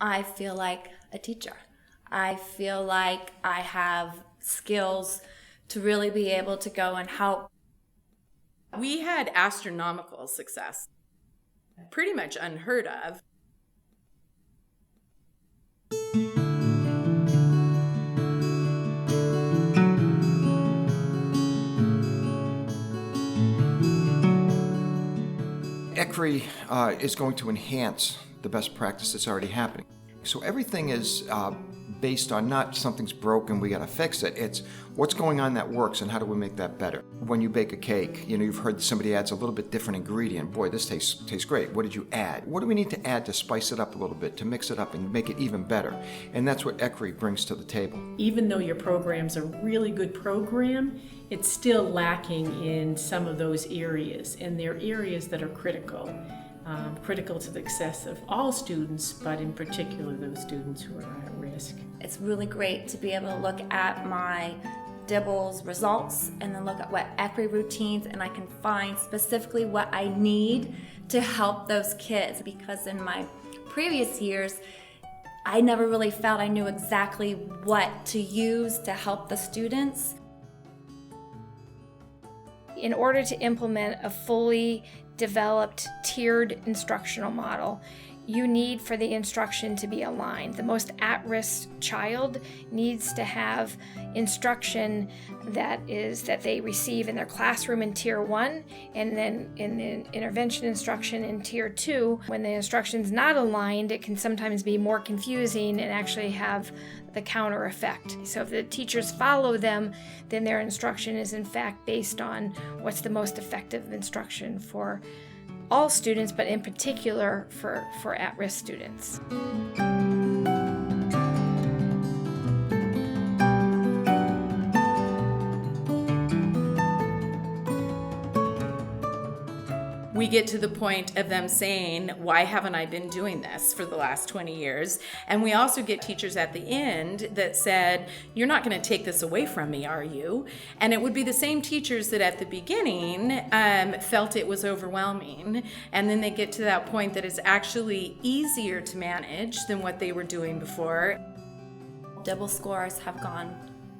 I feel like a teacher. I feel like I have skills to really be able to go and help. We had astronomical success, pretty much unheard of. ECRI is going to enhance the best practice that's already happening. So everything is based on not something's broken, we gotta fix it. It's what's going on that works and how do we make that better. When you bake a cake, you've heard somebody adds a little bit different ingredient. Boy, this tastes great. What did you add? What do we need to add to spice it up a little bit, to mix it up and make it even better? And that's what ECRI brings to the table. Even though your program's a really good program, it's still lacking in some of those areas, and they're areas that are critical to the success of all students, but in particular those students who are at risk. It's really great to be able to look at my DIBELS results and then look at what ECRI routines, and I can find specifically what I need to help those kids, because in my previous years, I never really felt I knew exactly what to use to help the students. In order to implement a fully developed tiered instructional model, you need for the instruction to be aligned. The most at-risk child needs to have instruction that they receive in their classroom in Tier 1, and then in the intervention instruction in Tier 2. When the instruction's not aligned, it can sometimes be more confusing and actually have the counter effect. So if the teachers follow them, then their instruction is in fact based on what's the most effective instruction for all students, but in particular for at-risk students. We get to the point of them saying, why haven't I been doing this for the last 20 years? And we also get teachers at the end that said, you're not going to take this away from me, are you? And it would be the same teachers that at the beginning felt it was overwhelming. And then they get to that point that it's actually easier to manage than what they were doing before. DIBELS scores have gone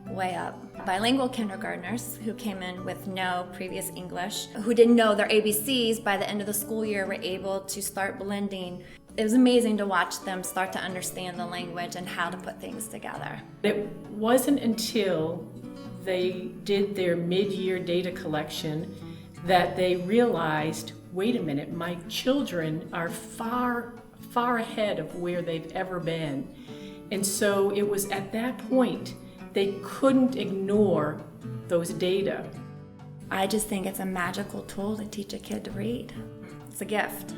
way up. Bilingual kindergartners who came in with no previous English, who didn't know their ABCs, by the end of the school year were able to start blending. It was amazing to watch them start to understand the language and how to put things together. It wasn't until they did their mid-year data collection that they realized, wait a minute, my children are far, far ahead of where they've ever been. And so it was at that point they couldn't ignore those data. I just think it's a magical tool to teach a kid to read. It's a gift.